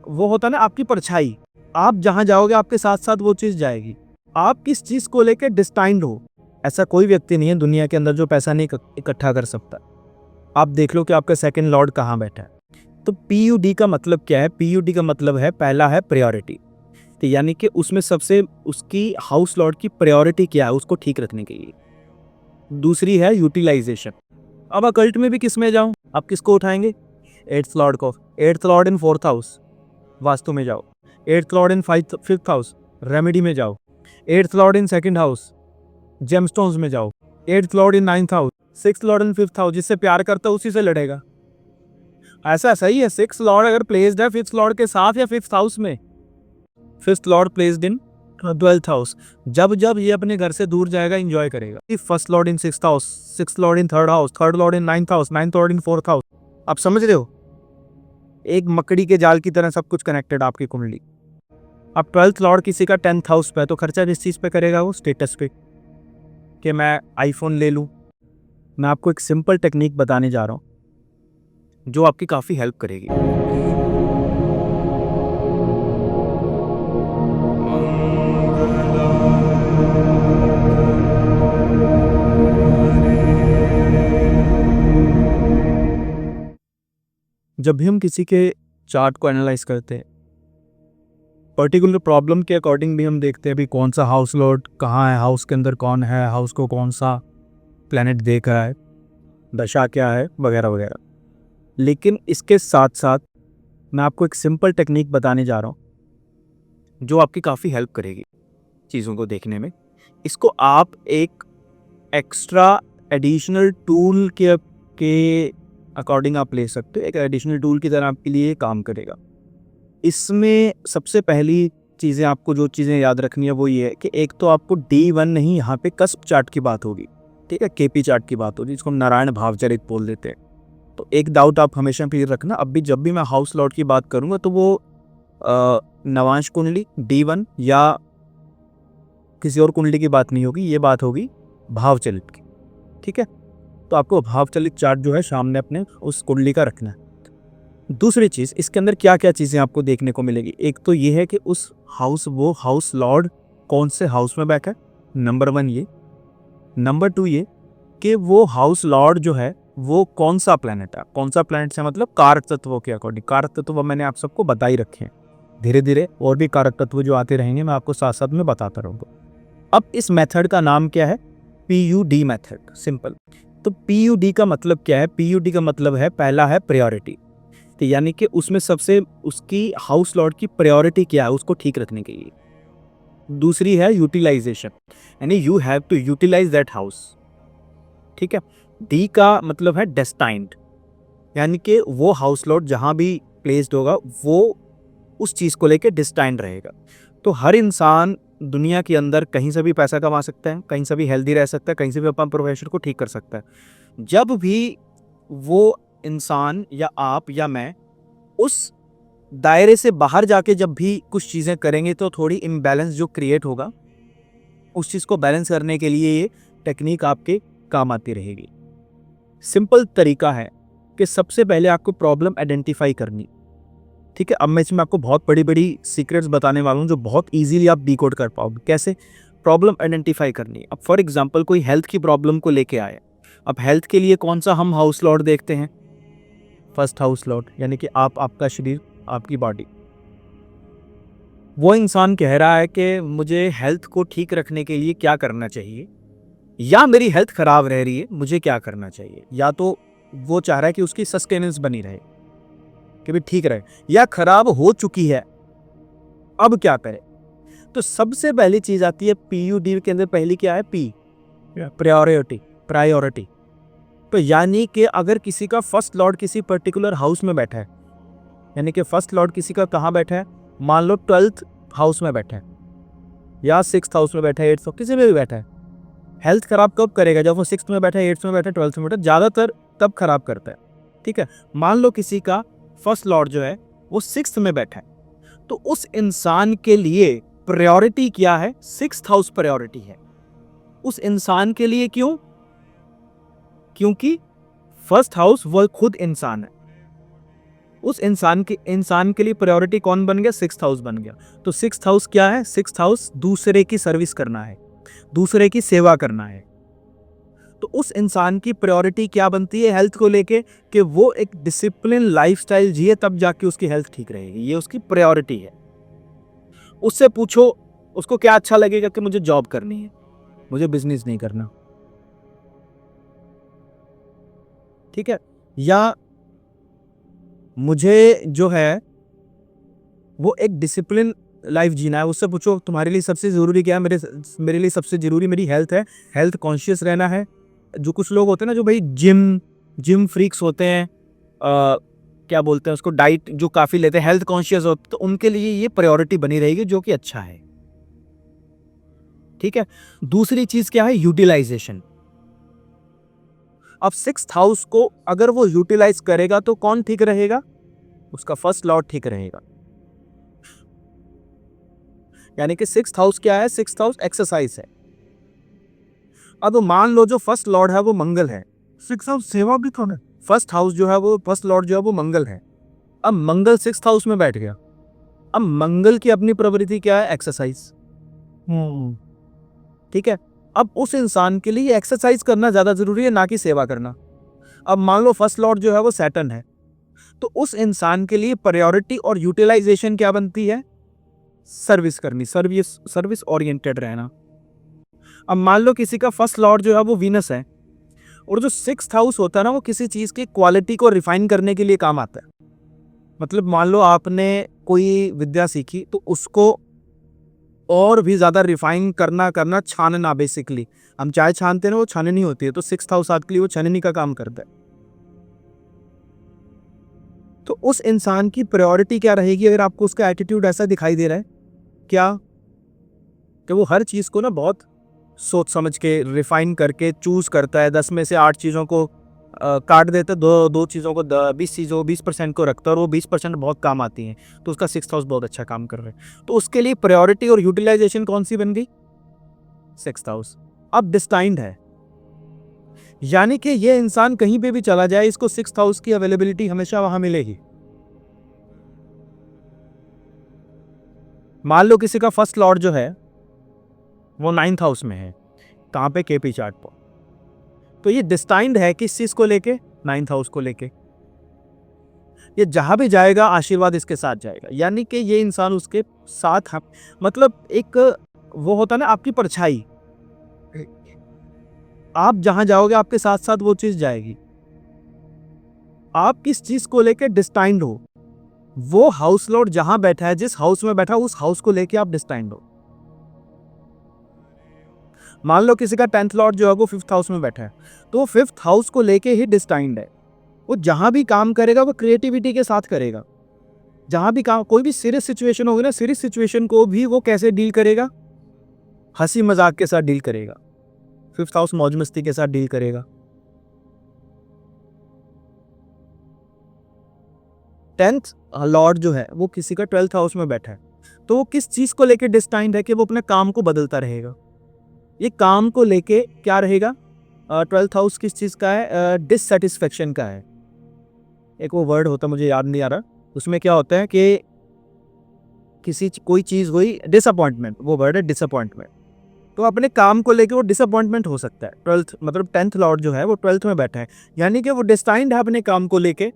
वो होता है ना आपकी परछाई, आप जहाँ जाओगे आपके साथ साथ वो चीज़ जाएगी। आप किस चीज़ को लेके डिस्टाइंड हो, ऐसा कोई व्यक्ति नहीं है दुनिया के अंदर जो पैसा नहीं इकट्ठा कर सकता। आप देख लो कि आपका सेकंड लॉर्ड कहाँ बैठा है। तो पीयूडी का मतलब क्या है? पीयूडी का मतलब है, पहला है प्रायोरिटी, तो यानी कि उसमें सबसे उसकी हाउस लॉर्ड की प्रायोरिटी क्या है उसको ठीक रखने के लिए। दूसरी है यूटिलाइजेशन। अब अकल्ट में भी किस में जाऊं, आप किसको उठाएंगे? एट्थ लॉर्ड को। Eighth Lord in fourth house, vastu में जाओ। Eighth Lord in fifth house, remedy में जाओ। Eighth Lord in second house, gemstones में जाओ। Eighth Lord in ninth house, six Lord in fifth house, जिससे प्यार करता है उसी से लड़ेगा। ऐसा सही है, सिक्स लॉर्ड अगर प्लेस्ड है फिफ्थ लॉर्ड के साथ या फिफ्थ हाउस में, fifth Lord placed in twelfth house, जब जब ये अपने घर से दूर जाएगा एंजॉय करेगा। First Lord in sixth house, sixth Lord in third house, third Lord in ninth house, ninth Lord in fourth house. आप समझ रहे हो? एक मकड़ी के जाल की तरह सब कुछ कनेक्टेड आपकी कुंडली। अब ट्वेल्थ लॉर्ड किसी का टेंथ हाउस पे है तो खर्चा किस चीज पे करेगा? वो स्टेटस पे, कि मैं आईफोन ले लूं। मैं आपको एक सिंपल टेक्निक बताने जा रहा हूं जो आपकी काफी हेल्प करेगी। जब भी हम किसी के चार्ट को एनालाइज करते हैं, पर्टिकुलर प्रॉब्लम के अकॉर्डिंग भी हम देखते हैं भी कौन सा हाउस लॉर्ड कहाँ है, हाउस के अंदर कौन है, हाउस को कौन सा प्लैनेट देख रहा है, दशा क्या है, वगैरह वगैरह। लेकिन इसके साथ साथ मैं आपको एक सिंपल टेक्निक बताने जा रहा हूँ जो आपकी काफ़ी हेल्प करेगी चीज़ों को देखने में। इसको आप एक एक्स्ट्रा एडिशनल टूल के अकॉर्डिंग आप ले सकते हो, एक एडिशनल टूल की तरह आपके लिए काम करेगा। इसमें सबसे पहली चीज़ें आपको जो चीज़ें याद रखनी है वो ये है कि एक तो आपको D1 नहीं, यहाँ पे कस्प चार्ट की बात होगी, ठीक है, केपी चार्ट की बात होगी, जिसको हम नारायण भावचरित बोल देते हैं। तो एक डाउट आप हमेशा क्लियर रखना, अब भी जब भी मैं हाउस लॉर्ड की बात करूँगा तो वो नवांश कुंडली D1 या किसी और कुंडली की बात नहीं होगी, ये बात होगी भावचलित की, ठीक है। तो आपको भावचलित चार्ट जो है सामने अपने उस कुंडली का रखना है। दूसरी चीज़, इसके अंदर क्या क्या चीज़ें आपको देखने को मिलेगी, एक तो ये है कि वो हाउस लॉर्ड कौन से हाउस में बैठा है, नंबर 1 ये। नंबर 2 ये कि वो हाउस लॉर्ड जो है वो कौन सा प्लैनेट है। कौन सा प्लैनेट से मतलब कारक तत्वों के अकॉर्डिंग। कारक तत्व मैंने आप सबको बता ही रखे हैं, धीरे धीरे और भी कारक तत्व जो आते रहेंगे मैं आपको साथ साथ में बताता रहूँगा। अब इस मेथड का नाम क्या है? PUD method, simple. तो PUD का मतलब क्या है? PUD का मतलब है, पहला है प्रायोरिटी, तो यानी कि उसमें सबसे उसकी हाउस लॉर्ड की प्रायोरिटी क्या है उसको ठीक रखने के लिए। दूसरी है यूटिलाइजेशन, यानी you have to utilise that house, ठीक है। डी का मतलब है डेस्टाइन्ड, यानी कि वो हाउस लॉर्ड जहां भी प्लेस्ड होगा वो उस चीज को लेके डिस्टाइंड रहेगा। तो हर इंसान दुनिया के अंदर कहीं से भी पैसा कमा सकता है, कहीं से भी हेल्दी रह सकता है, कहीं से भी अपना प्रोफेशन को ठीक कर सकता है। जब भी वो इंसान या आप या मैं उस दायरे से बाहर जाके जब भी कुछ चीज़ें करेंगे तो थोड़ी इम्बैलेंस जो क्रिएट होगा, उस चीज़ को बैलेंस करने के लिए ये टेक्निक आपके काम आती रहेगी। सिंपल तरीका है कि सबसे पहले आपको प्रॉब्लम आइडेंटिफाई करनी, ठीक है। अब मैं इसमें आपको बहुत बड़ी बड़ी सीक्रेट्स बताने वाला हूँ जो बहुत इजीली आप डिकोड कर पाओगे। कैसे प्रॉब्लम आइडेंटिफाई करनी? अब फॉर एग्जांपल कोई हेल्थ की प्रॉब्लम को लेके आए, अब हेल्थ के लिए कौन सा हम हाउस लॉर्ड देखते हैं? फर्स्ट हाउस लॉर्ड, यानी कि आपका शरीर, आपकी बॉडी। वो इंसान कह रहा है कि मुझे हेल्थ को ठीक रखने के लिए क्या करना चाहिए, या मेरी हेल्थ खराब रह रही है मुझे क्या करना चाहिए। या तो वो चाह रहा है कि उसकी सस्टेनेंस बनी रहे, कि भी ठीक रहे, या खराब हो चुकी है, अब क्या करे। तो सबसे पहली चीज आती है PUD के अंदर, पहली क्या है? P, priority. प्रायोरिटी तो यानी कि अगर किसी का फर्स्ट लॉर्ड किसी पर्टिकुलर हाउस में बैठा है, यानी कि फर्स्ट लॉर्ड किसी का कहाँ बैठा है, मान लो 12th हाउस में बैठा है या 6th हाउस में बैठा है, 8th किसी में भी बैठा है, हेल्थ खराब कब करेगा? जब वो 6th में बैठा है, 8th में बैठा है, 12th में बैठा है, ज्यादातर तब खराब करता है, ठीक है। मान लो किसी का फर्स्ट लॉर्ड जो है वो 6th में बैठा है, तो उस इंसान के लिए प्रायोरिटी क्या है? 6th हाउस प्रायोरिटी है उस इंसान के लिए। क्यों? क्योंकि फर्स्ट हाउस वो खुद इंसान है, उस इंसान के लिए प्रायोरिटी कौन बन गया? सिक्स्थ हाउस बन गया। तो सिक्स्थ हाउस क्या है? सिक्स्थ हाउस दूसरे की सर्विस करना है, दूसरे की सेवा करना है। तो उस इंसान की प्रायोरिटी क्या बनती है हेल्थ को लेके? कि वो एक डिसिप्लिन लाइफस्टाइल जिए, तब जाके उसकी हेल्थ ठीक रहेगी। ये उसकी प्रायोरिटी है। उससे पूछो उसको क्या अच्छा लगेगा कि मुझे जॉब करनी है, मुझे बिजनेस नहीं करना, ठीक है, या मुझे जो है वो एक डिसिप्लिन लाइफ जीना है। उससे पूछो तुम्हारे लिए सबसे ज़रूरी क्या है? मेरे लिए सबसे ज़रूरी मेरी हेल्थ है, हेल्थ कॉन्शियस रहना है। जो कुछ लोग होते हैं ना, जो भाई जिम जिम फ्रीक्स होते हैं, क्या बोलते हैं उसको, डाइट जो काफ़ी लेते हैं, हेल्थ कॉन्शियस होते, तो उनके लिए ये प्रायोरिटी बनी रहेगी, जो कि अच्छा है, ठीक है। दूसरी चीज़ क्या है? यूटिलाइजेशन। अब सिक्स्थ हाउस को अगर वो यूटिलाइज करेगा तो कौन ठीक रहेगा? उसका फर्स्ट लॉर्ड ठीक रहेगा। यानी कि सिक्स्थ हाउस क्या है? सिक्स्थ हाउस एक्सरसाइज है। अब मान लो जो फर्स्ट लॉर्ड है वो मंगल है, सिक्स्थ हाउस सेवा भी तो है। फर्स्ट हाउस जो है वो, फर्स्ट लॉर्ड जो है वो मंगल है। अब मंगल सिक्स्थ हाउस में बैठ गया। अब मंगल की अपनी प्रवृत्ति क्या है? एक्सरसाइज, ठीक है। अब उस इंसान के लिए एक्सरसाइज करना ज्यादा जरूरी है, ना कि सेवा करना। अब मान लो फर्स्ट लॉर्ड जो है वो सैटर्न है, तो उस इंसान के लिए प्रायोरिटी और यूटिलाइजेशन क्या बनती है? सर्विस करनी, सर्विस सर्विस ओरिएंटेड रहना। अब मान लो किसी का फर्स्ट लॉर्ड जो है वो वीनस है, और जो सिक्स्थ हाउस होता है ना, वो किसी चीज की क्वालिटी को रिफाइन करने के लिए काम आता है। मतलब मान लो आपने कोई विद्या सीखी, तो उसको और भी ज्यादा रिफाइन करना करना छानना, बेसिकली हम चाय छानते हैं ना, वो छाननी होती है, तो सिक्स्थ हाउस आपके लिए वो छाननी का काम करता है। तो उस इंसान की प्रायोरिटी क्या रहेगी? अगर आपको उसका एटीट्यूड ऐसा दिखाई दे रहा है क्या, कि वो हर चीज को ना बहुत सोच समझ के रिफाइन करके चूज करता है, 10 में से 8 चीजों को काट देता है, दो दो चीजों को 20% को रखता है, और वो 20% बहुत काम आती हैं, तो उसका सिक्स्थ हाउस बहुत अच्छा काम कर रहा है। तो उसके लिए प्रायोरिटी और यूटिलाइजेशन कौन सी बन गई? Sixth house. अब डिस्टाइंड है, यानी कि ये इंसान कहीं पे भी चला जाए, इसको सिक्स्थ हाउस की अवेलेबिलिटी हमेशा वहां मिलेगी। मान लो किसी का फर्स्ट लॉर्ड जो है वो नाइन्थ हाउस में है, कहां पे? केपी चार्ट पर। तो ये डिस्टाइंड है किस चीज को लेके? नाइन्थ हाउस को लेके। ये जहां भी जाएगा आशीर्वाद इसके साथ जाएगा, यानी कि ये इंसान उसके साथ मतलब एक वो होता है ना आपकी परछाई, आप जहां जाओगे आपके साथ साथ वो चीज जाएगी। आप किस चीज को लेके डिस्टाइंड हो? वो हाउस लॉर्ड जहां बैठा है, जिस हाउस में बैठा, उस हाउस को लेके आप डिस्टाइंड हो। मान लो किसी का 10th लॉर्ड जो है वो 5th हाउस में बैठा है, तो वो 5th हाउस को लेके ही डिस्टाइंड है। वो जहां भी काम करेगा वो क्रिएटिविटी के साथ करेगा। जहां भी काम, कोई भी सीरियस सिचुएशन होगी ना, सीरियस सिचुएशन को भी वो कैसे डील करेगा? हंसी मजाक के साथ डील करेगा। 5th हाउस मौज मस्ती के साथ डील करेगा। 10th लॉर्ड जो है वो किसी का 12th हाउस में बैठा है, तो वो किस चीज को लेके डिस्टाइंड है? कि वो अपने काम को बदलता रहेगा। ये काम को लेके क्या रहेगा? 12th हाउस किस चीज का है? डिससेटिस्फेक्शन का है। एक वो वर्ड होता है, मुझे याद नहीं आ रहा, उसमें क्या होता है कि कोई चीज हुई डिसअपॉइंटमेंट, वो वर्ड है डिसअपॉइंटमेंट। तो अपने काम को लेके वो डिसअपॉइंटमेंट हो सकता है। 12th मतलब 10th लॉर्ड जो है वो 12th में बैठा है, यानी कि वो डिस्टाइंड है अपने काम को लेके,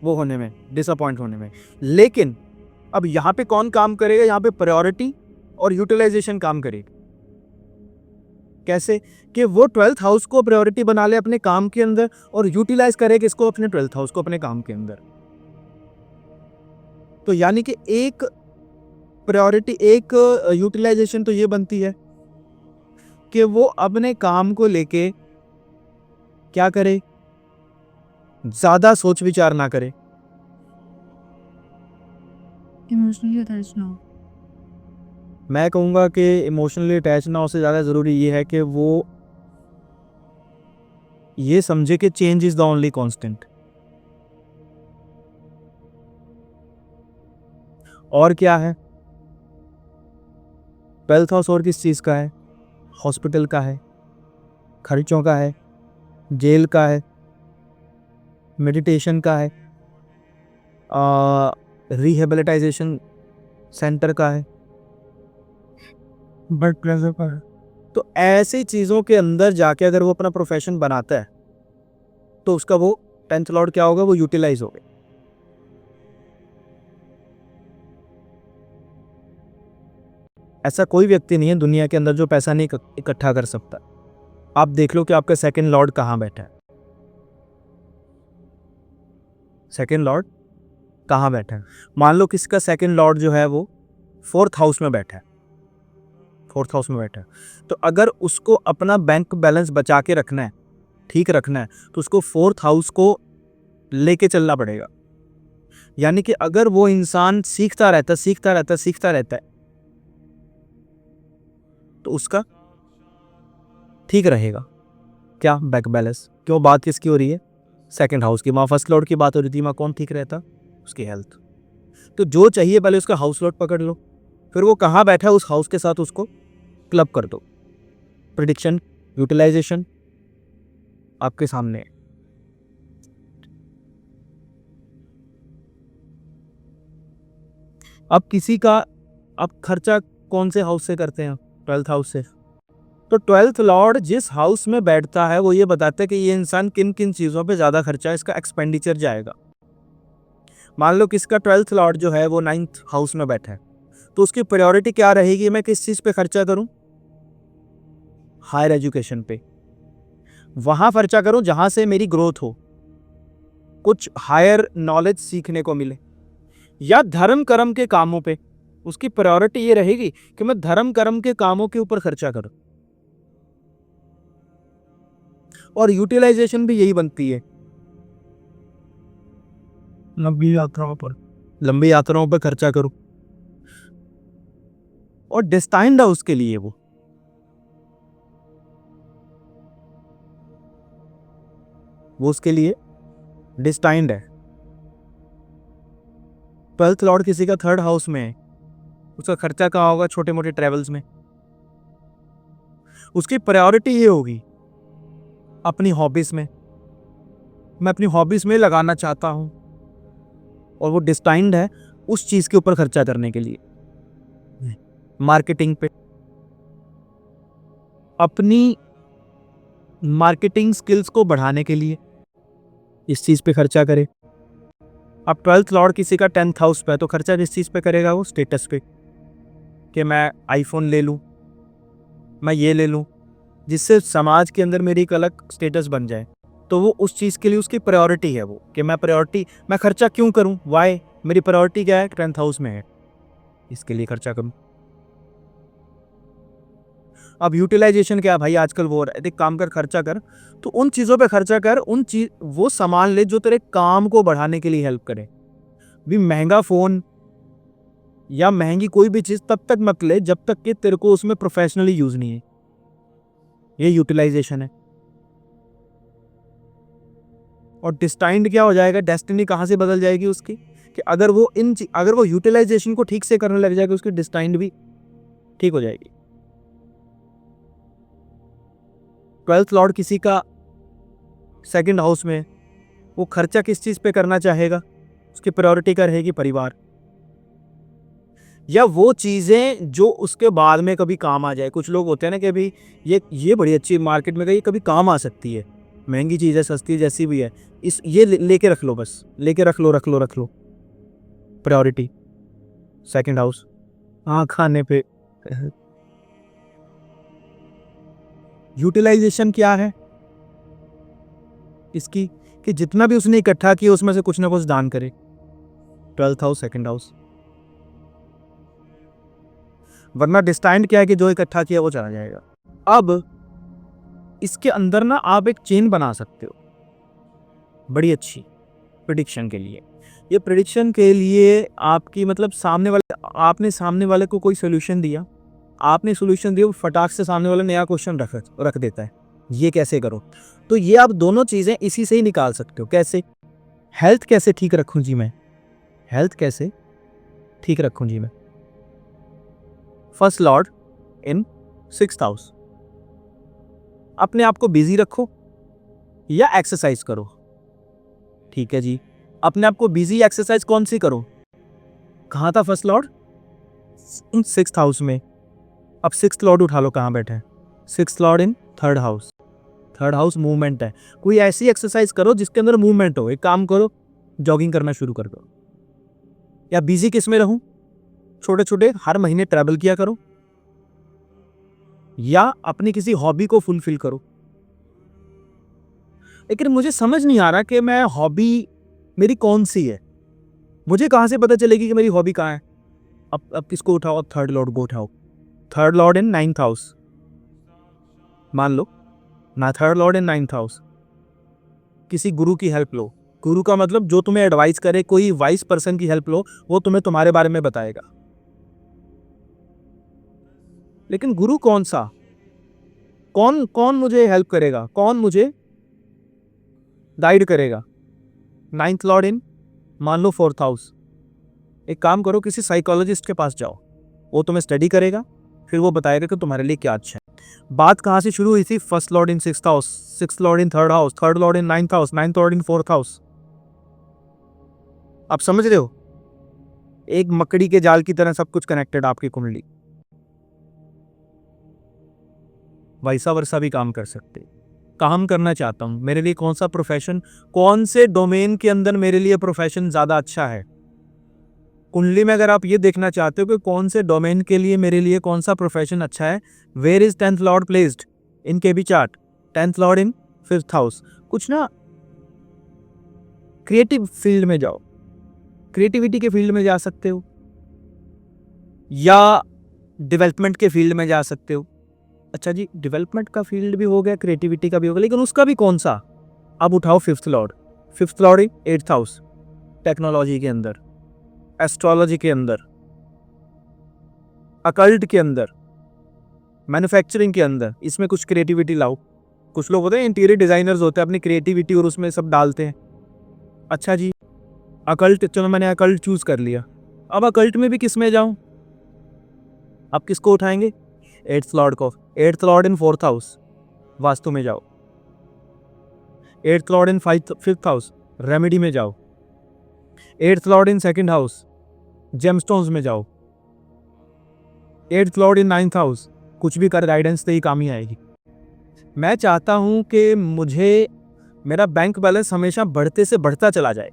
वो होने में, डिसअपॉइंट होने में। लेकिन अब यहाँ पे कौन काम करेगा? यहाँ पे प्रायोरिटी और यूटिलाइजेशन काम करेगी। कैसे? कि वो 12th हाउस को प्रायोरिटी बना ले अपने काम के अंदर, और यूटिलाइज करे किसको? अपने 12th हाउस को अपने काम के अंदर। तो यानी कि एक प्रायोरिटी, एक यूटिलाइजेशन तो ये बनती है कि वो अपने काम को लेके क्या करे? ज्यादा सोच विचार ना करे। इमोशनली अटैच ना हो। मैं कहूंगा कि इमोशनली अटैच ना हो से ज्यादा जरूरी ये है कि वो ये समझे कि change is the only constant. और क्या है? 12th हाउस और किस चीज का है? हॉस्पिटल का है, खर्चों का है, जेल का है, मेडिटेशन का है, रिहेबिलिटाइजेशन सेंटर का है, ब्लड प्रेशर का है। तो ऐसी चीज़ों के अंदर जाके अगर वो अपना प्रोफेशन बनाता है तो उसका वो 10th लॉर्ड क्या होगा, वो यूटिलाइज होगा। ऐसा कोई व्यक्ति नहीं है दुनिया के अंदर जो पैसा नहीं इकट्ठा कर सकता। आप देख लो कि आपका सेकंड लॉर्ड कहाँ बैठा है। सेकंड लॉर्ड कहाँ बैठा है? मान लो किसका सेकंड लॉर्ड जो है वो 4th हाउस में बैठा है, 4th हाउस में बैठा है, तो अगर उसको अपना बैंक बैलेंस बचा के रखना है, ठीक रखना है, तो उसको 4th हाउस को लेके चलना पड़ेगा। यानी कि अगर वो इंसान सीखता रहता है तो उसका ठीक रहेगा। क्या? Bank balance. क्यों? बात किसकी हो रही है? सेकंड हाउस की। वहाँ फर्स्ट लॉर्ड की बात हो रही थी, वहाँ कौन ठीक रहता? उसकी हेल्थ। तो जो चाहिए पहले उसका हाउस लॉर्ड पकड़ लो, फिर वो कहाँ बैठा है उस हाउस के साथ उसको क्लब कर दो। प्रिडिक्शन, यूटिलाइजेशन आपके सामने है। अब किसी का अब खर्चा कौन से हाउस से करते हैं? 12th हाउस से। तो 12th लॉर्ड जिस हाउस में बैठता है वो ये बताता है कि ये इंसान किन किन चीज़ों पे ज़्यादा खर्चा है, इसका एक्सपेंडिचर जाएगा। मान लो किसका 12th लॉर्ड जो है वो 9th हाउस में बैठा है, तो उसकी प्रायोरिटी क्या रहेगी? मैं किस चीज़ पे खर्चा करूं? हायर एजुकेशन पे। वहां खर्चा करूं जहां से मेरी ग्रोथ हो, कुछ हायर नॉलेज सीखने को मिले, या धर्म कर्म के कामों पे। उसकी प्रायोरिटी ये रहेगी कि मैं धर्म कर्म के कामों के ऊपर खर्चा करूं। और यूटिलाइजेशन भी यही बनती है, लंबी यात्राओं पर। लंबी यात्राओं पर खर्चा करूं। और डिस्टाइंड है उसके लिए, वो उसके लिए डिस्टाइंड है। 12th लॉर्ड किसी का 3rd हाउस में है, उसका खर्चा कहाँ होगा? छोटे मोटे ट्रेवल्स में। उसकी प्रायोरिटी ये होगी अपनी हॉबीज में, मैं अपनी हॉबीज में लगाना चाहता हूं, और वो डिस्टाइंड है उस चीज के ऊपर खर्चा करने के लिए। मार्केटिंग पे, अपनी मार्केटिंग स्किल्स को बढ़ाने के लिए इस चीज पे खर्चा करे। अब 12th लॉर्ड किसी का 10th हाउस पे है, तो खर्चा जिस चीज पे करेगा वो स्टेटस पे, कि मैं आईफोन ले लूं, मैं ये ले लूं, जिससे समाज के अंदर मेरी एक अलग स्टेटस बन जाए। तो वो उस चीज़ के लिए उसकी प्रायोरिटी है, वो कि मैं खर्चा क्यों करूं? वाई? मेरी प्रायोरिटी क्या है? 10th हाउस में है, इसके लिए खर्चा करूं। अब यूटिलाइजेशन क्या है भाई? आजकल वो एक काम कर, खर्चा कर, तो उन चीज़ों पे खर्चा कर, वो सामान ले जो तेरे काम को बढ़ाने के लिए हेल्प करे। भी महंगा फ़ोन या महंगी कोई भी चीज़ तब तक मत ले जब तक कि तेरे को उसमें प्रोफेशनली यूज़ नहीं है। ये यूटिलाइजेशन है। और डिस्टाइंड क्या हो जाएगा? डेस्टिनी कहाँ से बदल जाएगी उसकी, कि अगर वो यूटिलाइजेशन को ठीक से करने लग जाएगा, उसकी डिस्टाइंड भी ठीक हो जाएगी। 12th लॉर्ड किसी का 2nd हाउस में, वो खर्चा किस चीज पे करना चाहेगा? उसकी प्रायोरिटी क्या रहेगी? परिवार, या वो चीजें जो उसके बाद में कभी काम आ जाए। कुछ लोग होते हैं ना कि अभी ये बड़ी अच्छी मार्केट में गई, कभी काम आ सकती है, महंगी चीज है, सस्ती जैसी भी है, ये लेके रख लो, बस लेके रख लो। Priority 2nd house. हाँ, खाने पे। यूटिलाइजेशन क्या है इसकी? कि जितना भी उसने इकट्ठा किया उसमें से कुछ ना कुछ दान करे। 12th house, 2nd house. वरना डिस्टाइंड क्या है कि जो इकट्ठा किया वो चला जाएगा। अब इसके अंदर ना आप एक चेन बना सकते हो बड़ी अच्छी प्रिडिक्शन के लिए। ये प्रिडिक्शन के लिए आपकी मतलब आपने सामने वाले को कोई सोल्यूशन दिया, आपने सोल्यूशन दिया, फटाक से सामने वाला नया क्वेश्चन रख देता है, ये कैसे करो? तो ये आप दोनों चीजें इसी से ही निकाल सकते हो। कैसे? हेल्थ कैसे ठीक रखूं जी मैं? हेल्थ कैसे ठीक रखूं जी मैं? फर्स्ट लॉर्ड इन 6th हाउस। अपने आप को बिजी रखो या एक्सरसाइज करो, ठीक है जी। अपने आप को बिजी एक्सरसाइज कौन सी करो? कहाँ था फर्स्ट लॉर्ड? 6th हाउस में। अब 6th लॉर्ड उठा लो, कहाँ बैठे हैं? 6th लॉर्ड इन 3rd house. 3rd house movement है। कोई ऐसी एक्सरसाइज करो जिसके अंदर मूवमेंट हो। एक काम करो, जॉगिंग करना शुरू कर दो। या बिजी किस में रहूं? छोटे छोटे हर महीने ट्रैवल किया करो, या अपनी किसी हॉबी को फुलफिल करो। लेकिन मुझे समझ नहीं आ रहा कि मैं हॉबी मेरी कौन सी है। मुझे कहां से पता चलेगी कि मेरी हॉबी कहां है? अब किसको उठाओ? अब 3rd लॉर्ड को उठाओ। 3rd लॉर्ड इन 9th हाउस। मान लो ना, 3rd लॉर्ड इन 9th हाउस। किसी गुरु की हेल्प लो। गुरु का मतलब जो तुम्हें एडवाइस करे, कोई वाइस पर्सन की हेल्प लो, वो तुम्हें तुम्हारे बारे में बताएगा। लेकिन गुरु कौन सा? कौन कौन मुझे हेल्प करेगा? कौन मुझे गाइड करेगा? 9th लॉर्ड इन मान लो 4th हाउस। एक काम करो, किसी साइकोलॉजिस्ट के पास जाओ, वो तुम्हें स्टडी करेगा, फिर वो बताएगा कि तुम्हारे लिए क्या अच्छा है। बात कहां से शुरू हुई थी? 1st लॉर्ड इन 6th हाउस, 6th लॉर्ड इन 3rd हाउस, 3rd लॉर्ड इन 9th हाउस, 9th लॉर्ड इन 4th हाउस। आप समझ रहे हो? एक मकड़ी के जाल की तरह सब कुछ कनेक्टेड आपकी कुंडली। वैसा वर्षा भी काम कर सकते। काम करना चाहता हूं, मेरे लिए कौन सा प्रोफेशन, कौन से डोमेन के अंदर मेरे लिए प्रोफेशन ज्यादा अच्छा है? कुंडली में अगर आप ये देखना चाहते हो कि कौन से डोमेन के लिए मेरे लिए कौन सा प्रोफेशन अच्छा है, where is 10th lord placed in KB chart? 10th lord in 5th house. कुछ ना क्रिएटिव फील्ड में जाओ, क्रिएटिविटी के फील्ड में जा सकते हो, या डेवलपमेंट के फील्ड में जा सकते हो। अच्छा जी, डेवलपमेंट का फील्ड भी हो गया, क्रिएटिविटी का भी हो गया, लेकिन उसका भी कौन सा? अब उठाओ 5th लॉर्ड। 5th लॉर्ड इन 8th हाउस। टेक्नोलॉजी के अंदर, एस्ट्रोलॉजी के अंदर, अकल्ट के अंदर, मैन्युफैक्चरिंग के अंदर, इसमें कुछ क्रिएटिविटी लाओ। कुछ लोग होते हैं इंटीरियर डिजाइनर्स होते हैं, अपनी क्रिएटिविटी और उसमें सब डालते हैं। अच्छा जी, अकल्ट, चलो मैंने अकल्ट चूज कर लिया। अब अकल्ट में भी किस में जाऊं? अब किसको उठाएंगे? 8th लॉर्ड को। 8th लॉर्ड इन 4th हाउस, वास्तु में जाओ। 8th Lord in 5th house, remedy में जाओ। 8th लॉर्ड इन 2nd हाउस, जेमस्टोन्स में जाओ। 8th लॉर्ड इन 9th हाउस, कुछ भी कर, गाइडेंस से ही काम ही आएगी। मैं चाहता हूं कि मुझे मेरा बैंक बैलेंस हमेशा बढ़ते से बढ़ता चला जाए।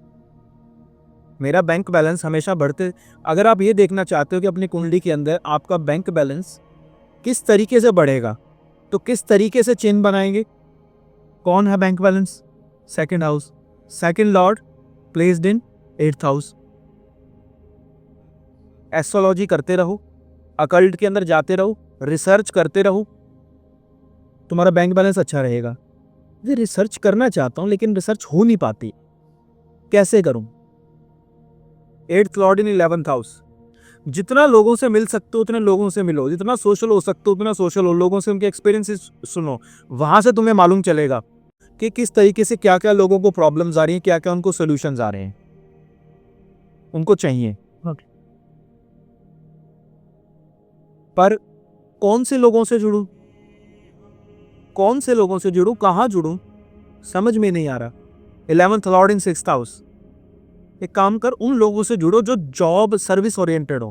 मेरा बैंक बैलेंस हमेशा बढ़ते। अगर आप ये देखना चाहते हो कि अपनी कुंडली के अंदर आपका बैंक बैलेंस किस तरीके से बढ़ेगा, तो किस तरीके से चेन बनाएंगे? कौन है bank balance? 2nd house. 2nd Lord placed इन 8th हाउस। एस्ट्रोलॉजी करते रहो, अकल्ट के अंदर जाते रहो, रिसर्च करते रहो, तुम्हारा बैंक बैलेंस अच्छा रहेगा। मैं रिसर्च करना चाहता हूं लेकिन रिसर्च हो नहीं पाती, कैसे करूं? 8th लॉर्ड इन 11th हाउस। जितना लोगों से मिल सकते हो उतने लोगों से मिलो, जितना सोशल हो सकते हो उतना सोशल हो, लोगों से उनके एक्सपीरियंसेस सुनो। वहां से तुम्हें मालूम चलेगा कि किस तरीके से क्या क्या लोगों को प्रॉब्लम्स आ रही हैं, क्या क्या उनको सॉल्यूशंस आ रहे हैं, उनको चाहिए। पर कौन से लोगों से जुड़ूं? कौन से लोगों से जुड़ूं, कहां जुड़ूं, समझ में नहीं आ रहा। 11th लॉर्ड इन 6th हाउस। एक काम कर, उन लोगों से जुड़ो जो जॉब सर्विस ओरिएंटेड हो,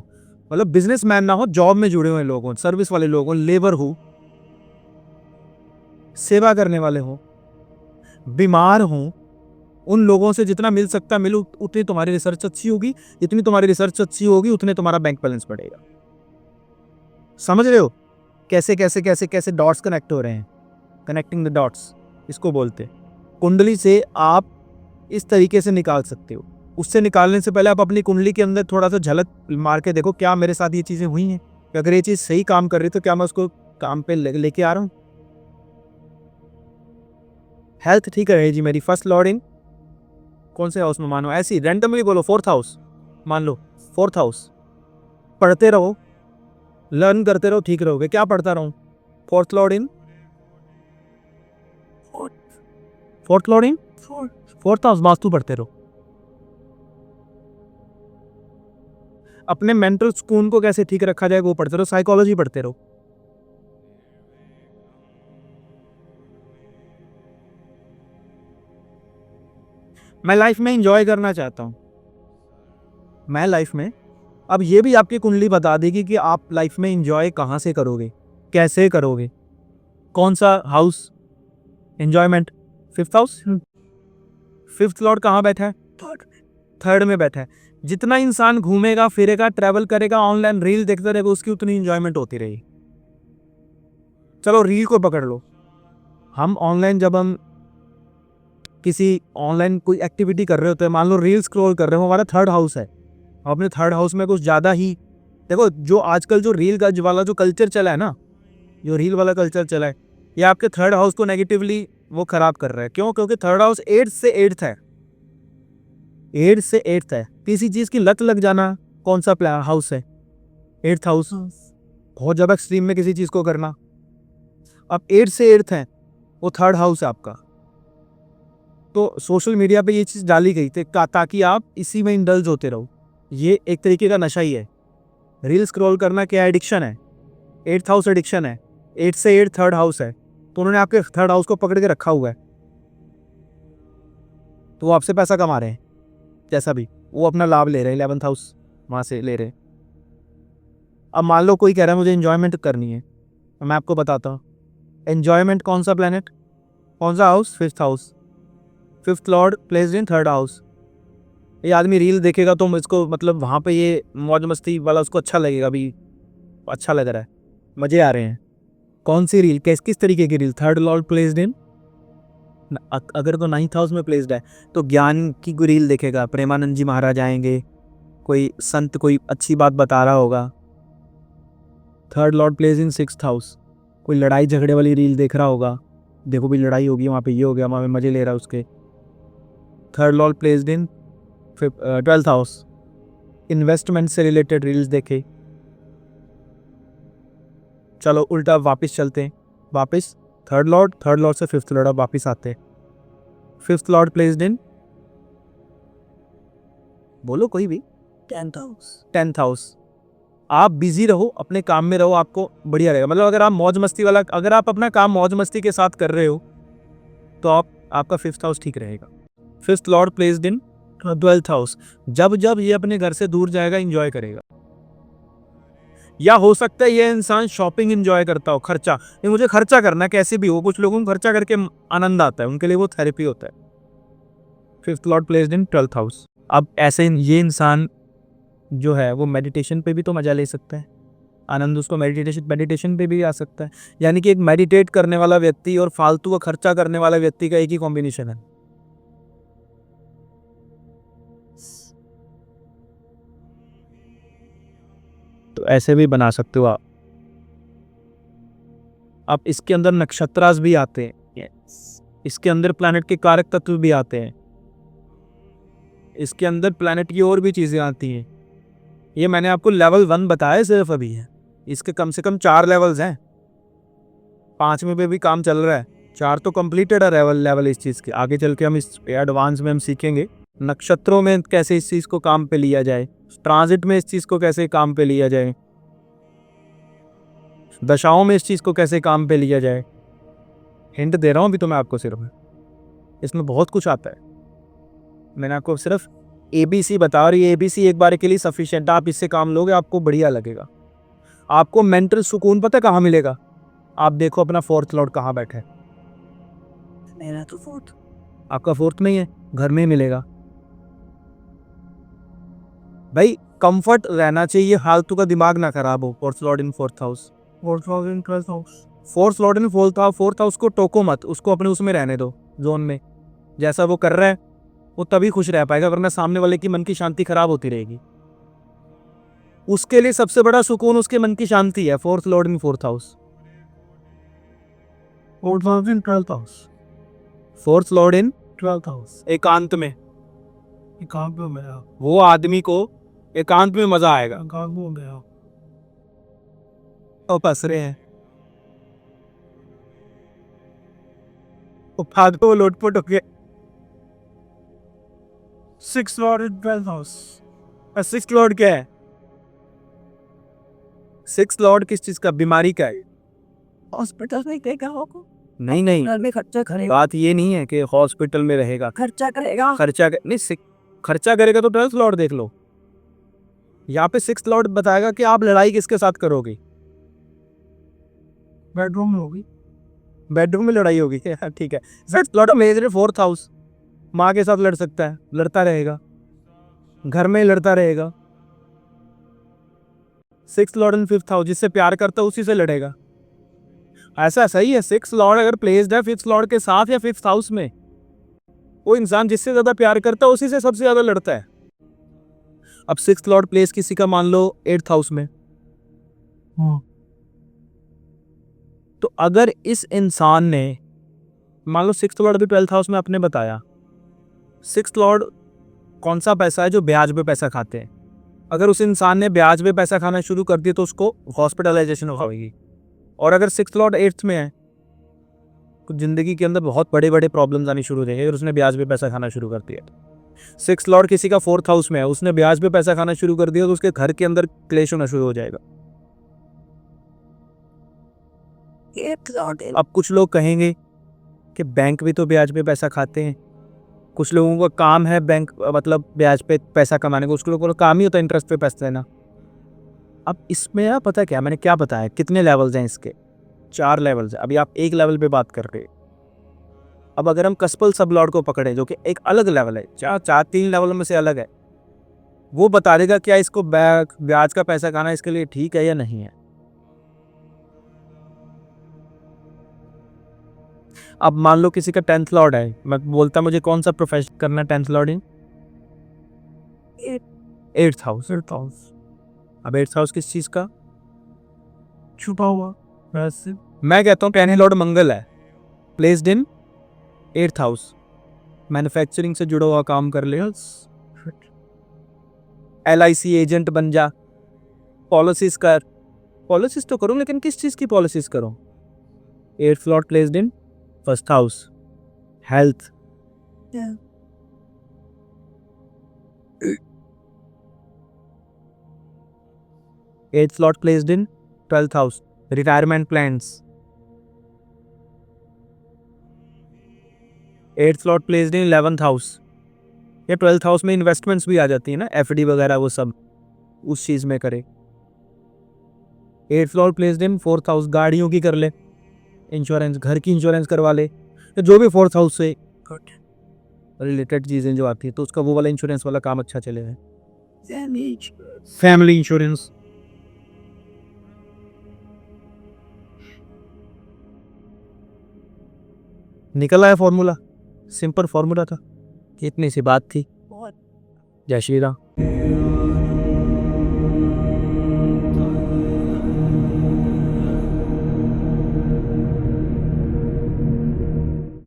मतलब बिजनेसमैन ना हो, जॉब में जुड़े हुए लोग हो, सर्विस वाले लोग हो, लेबर हो, सेवा करने वाले हो, बीमार हो। उन लोगों से जितना मिल सकता मिलो, उतनी तुम्हारी रिसर्च अच्छी होगी। जितनी तुम्हारी रिसर्च अच्छी होगी उतने तुम्हारा बैंक बैलेंस बढ़ेगा। समझ रहे हो कैसे कैसे कैसे कैसे डॉट्स कनेक्ट हो रहे हैं? कनेक्टिंग द डॉट्स इसको बोलते हैं। कुंडली से आप इस तरीके से निकाल सकते हो। उससे निकालने से पहले आप अपनी कुंडली के अंदर थोड़ा सा झलक मार के देखो, क्या मेरे साथ ये चीजें हुई हैं? अगर ये चीज सही काम कर रही तो क्या मैं उसको काम पे लेके आ रहा हूं? हेल्थ ठीक है जी मेरी। 1st लॉर्ड इन कौन से हाउस में मानो? ऐसी रैंडमली बोलो, 4th हाउस मान लो। 4th house. पढ़ते रहो, लर्न करते रहो, ठीक रहोगे। क्या पढ़ता रहूं? 4th लॉर्ड इन 4th लॉर्ड इन 4th हाउस, वास्तु पढ़ते रहो। अपने मेंटल सुकून को कैसे ठीक रखा जाए वो पढ़ते रहो, साइकोलॉजी पढ़ते रहो। मैं लाइफ में इंजॉय करना चाहता हूँ। मैं लाइफ में, अब ये भी आपकी कुंडली बता देगी कि आप लाइफ में इंजॉय कहाँ से करोगे, कैसे करोगे, कौन सा house enjoyment. 5th house, 5th Lord कहाँ बैठा है? थर्ड में बैठा है। जितना इंसान घूमेगा फिरेगा ट्रैवल करेगा ऑनलाइन रील देखता रहेगा उसकी उतनी इंजॉयमेंट होती रहेगी। चलो रील को पकड़ लो, हम ऑनलाइन जब हम किसी ऑनलाइन कोई एक्टिविटी कर रहे होते हैं, मान लो रील स्क्रॉल कर रहे हो, हमारा 3rd हाउस है, अपने 3rd हाउस में कुछ ज़्यादा ही देखो, जो आजकल जो रील का वाला जो कल्चर चला है ना, जो रील वाला कल्चर चला है, ये आपके 3rd हाउस को नेगेटिवली वो खराब कर रहा है। क्यों? क्योंकि 3rd हाउस 8th से 8th है, 8th से 8th है। किसी चीज़ की लत लग जाना कौन सा हाउस है? 8th house. बहुत ज़्यादा एक्सट्रीम में किसी चीज़ को करना, अब 8th से 8th है, वो 3rd हाउस है आपका। तो सोशल मीडिया पे ये चीज़ डाली गई थी ताकि आप इसी में इंडल्ज होते रहो। ये एक तरीके का नशा ही है। रील स्क्रॉल करना क्या एडिक्शन है? 8th हाउस एडिक्शन है। 8 से 8 3rd हाउस है, तो उन्होंने आपके 3rd हाउस को पकड़ के रखा हुआ है, तो वो आपसे पैसा कमा रहे हैं। जैसा भी वो अपना लाभ ले रहे हैं, 11th हाउस वहाँ से ले रहे हैं। अब मान लो कोई कह रहा है मुझे एंजॉयमेंट करनी है, तो मैं आपको बताता हूँ एंजॉयमेंट कौन सा प्लैनेट, कौन सा house? 5th house. 5th Lord placed इन 3rd हाउस। ये आदमी रील देखेगा तो इसको मतलब वहाँ पे ये मौज मस्ती वाला उसको अच्छा लगेगा, भी अच्छा लग रहा है, मज़े आ रहे हैं। कौन सी रील, किस तरीके की रील? 3rd लॉर्ड प्लेस्ड इन, अगर तो 9th हाउस में प्लेस्ड है तो ज्ञान की कोई रील देखेगा, प्रेमानंद जी महाराज आएंगे, कोई संत कोई अच्छी बात बता रहा होगा। 3rd Lord place in 6th house, कोई लड़ाई झगड़े वाली रील देख रहा होगा, देखो भी लड़ाई होगी वहाँ पे, ये हो गया, वहाँ पे मज़े ले रहा है उसके। 3rd लॉर्ड प्लेस्ड इन 12th हाउस, इन्वेस्टमेंट से रिलेटेड रील्स देखे। चलो उल्टा वापस चलते हैं, वापस 3rd लॉर्ड से 5th लॉर्ड, अब वापस आते हैं। 5th लॉर्ड प्लेस्ड इन, बोलो कोई भी, 10th हाउस। 10th house. आप बिजी रहो, अपने काम में रहो, आपको बढ़िया रहेगा। मतलब अगर आप मौज मस्ती वाला, अगर आप अपना काम मौज मस्ती के साथ कर रहे हो तो आपका 5th हाउस ठीक रहेगा। 5th लॉर्ड प्लेस्ड इन 12th हाउस, जब जब ये अपने घर से दूर जाएगा इंजॉय करेगा। या हो सकता है ये इंसान शॉपिंग इंजॉय करता हो, खर्चा, ये मुझे खर्चा करना कैसे भी हो, कुछ लोगों को खर्चा करके आनंद आता है, उनके लिए वो थेरेपी होता है। 5th लॉर्ड प्लेस्ड इन 12th हाउस। अब ऐसे ये इंसान जो है वो मेडिटेशन पे भी तो मजा ले सकता है, आनंद उसको मेडिटेशन पे भी आ सकता है। यानी कि एक मेडिटेट करने वाला व्यक्ति और फालतू का खर्चा करने वाला व्यक्ति का एक ही कॉम्बिनेशन है। तो ऐसे भी बना सकते हो आप। अब इसके अंदर नक्षत्रास भी आते हैं, इसके अंदर प्लैनेट के कारक तत्व भी आते हैं, इसके अंदर प्लैनेट की और भी चीज़ें आती हैं। ये मैंने आपको लेवल 1 बताया सिर्फ अभी है, इसके कम से कम 4 लेवल्स हैं, 5वें पे भी काम चल रहा है, 4 तो कंप्लीटेड है लेवल इस चीज़ के। आगे चल के हम इस एडवांस में हम सीखेंगे नक्षत्रों में कैसे इस चीज़ को काम पे लिया जाए, ट्रांजिट में इस चीज़ को कैसे काम पे लिया जाए, दशाओं में इस चीज़ को कैसे काम पे लिया जाए। हिंट दे रहा हूँ अभी तो मैं आपको सिर्फ, इसमें बहुत कुछ आता है। मैंने आपको सिर्फ ABC बता, और ये ABC एक बार के लिए सफिशिएंट, आप इससे काम लोगे आपको बढ़िया लगेगा। आपको मेंटल सुकून पता है कहाँ मिलेगा? आप देखो अपना 4th लॉर्ड कहाँ बैठा है। मेरा तो 4th। आपका 4th में ही है, घर में ही मिलेगा। भाई कंफर्ट रहना चाहिए, फालतू का दिमाग ना खराब हो। 4th लॉर्ड इन 4th हाउस, 4th लॉर्ड इन 12th हाउस। 4th लॉर्ड इन 4th हाउस को टोको मत, उसको अपने उसमें रहने दो, जोन में। जैसा वो कर रहा है वो तभी खुश रह पाएगा, वरना सामने वाले की मन की शांति खराब होती रहेगी। उसके लिए सबसे बड़ा सुकून उसके मन की शांति है। 4th लॉर्ड इन 4th हाउस, 4th लॉर्ड इन 12th हाउस। 4th लॉर्ड इन 12th हाउस। एकांत में, एकांत में गया, वो आदमी को एकांत में मजा आएगा। एकांत में गया। और फंस रहे हैं, बाद में वो लोटपोट हो गए। 6th लॉर्ड इन 12th हाउस। 6th लॉर्ड क्या है? 6th लॉर्ड किस चीज का, बीमारी का है? हॉस्पिटल में देखा होगा। नहीं नहीं, घर में खर्चा करेगा, बात ये नहीं है कि हॉस्पिटल में रहेगा, खर्चा करेगा। नहीं खर्चा करेगा तो 12th लॉर्ड देख लो। यहाँ पे 6th लॉर्ड बताएगा कि आप लड़ाई किसके साथ करोगे। बेडरूम में होगी। बेडरूम में लड़ाई होगी ठीक है। 6th लॉर्ड में 4th हाउस, माँ के साथ लड़ सकता है, लड़ता रहेगा, घर में लड़ता रहेगा। 6th Lord and 5th house, जिससे प्यार करता है उसी से लड़ेगा। ऐसा सही है, 6th लॉर्ड अगर प्लेस्ड है 5th लॉर्ड के साथ या 5th हाउस में, वो इंसान जिससे ज्यादा प्यार करता है उसी से सबसे ज्यादा लड़ता है। अब 6th लॉर्ड प्लेस किसी का मान लो 8th हाउस में, तो अगर इस इंसान ने मान लो 6th लॉर्ड भी 12th हाउस में आपने बताया, 6th लॉर्ड कौन सा पैसा है जो ब्याज पे पैसा खाते हैं। अगर उस इंसान ने ब्याज पे पैसा खाना शुरू कर दिया तो उसको हॉस्पिटलाइजेशन होगी। और अगर 6th लॉर्ड 8th में है तो जिंदगी के अंदर बहुत बड़े बड़े प्रॉब्लम्स आनी शुरू हो जाएंगे अगर उसने ब्याज पे पैसा खाना शुरू कर दिया। 6th लॉर्ड किसी का 4th हाउस में है, उसने ब्याज पे पैसा खाना शुरू कर दिया तो उसके घर के अंदर क्लेश होना शुरू हो जाएगा। अब कुछ लोग कहेंगे कि बैंक भी तो ब्याज पे पैसा खाते हैं, कुछ लोगों का काम है बैंक मतलब ब्याज पे पैसा कमाने का, कुछ लोगों का काम ही होता है इंटरेस्ट पे पैसा देना। अब इसमें यार पता क्या, मैंने क्या बताया, कितने लेवल्स हैं इसके, 4 लेवल्स हैं। अभी आप एक लेवल पे बात कर रहे हैं। अब अगर हम कस्पल सब लॉर्ड को पकड़े जो कि एक अलग लेवल है, 3 लेवल में से अलग है, वो बता देगा क्या इसको ब्याज का पैसा खाना इसके लिए ठीक है या नहीं है। अब मान लो किसी का 10th लॉर्ड है, मैं बोलता मुझे कौन सा प्रोफेशन करना है 10th लॉर्ड इन 8th हाउस। अब 8th हाउस किस चीज का, छुपा हुआ वैसे। मैं कहता हूँ 10th लॉर्ड मंगल है, placed in 8th house, manufacturing से जुड़ा हुआ काम कर ले, LIC एजेंट बन जा, पॉलिसीज कर, पॉलिसीज तो करूँ लेकिन किस चीज की पॉलिसीज करूँ। 8th लॉर्ड प्लेस्ड इन 1st house, health, eighth Lord placed इन 12th house, retirement plans, 8th Lord placed इन 11th हाउस, या 12th हाउस में इन्वेस्टमेंट्स भी आ जाती है ना, FD वगैरह, वो सब उस चीज में करे। 8th लॉर्ड प्लेस्ड इन 4th हाउस, गाड़ियों की कर ले इंश्योरेंस, घर की इंश्योरेंस करवा ले, या जो भी 4th हाउस से रिलेटेड चीजें जो आती है तो उसका वो वाला इंश्योरेंस वाला काम अच्छा चलेगा। Family insurance. निकल आया फॉर्मूला, सिंपल फॉर्मूला था, इतनी सी बात थी। जय श्री राम।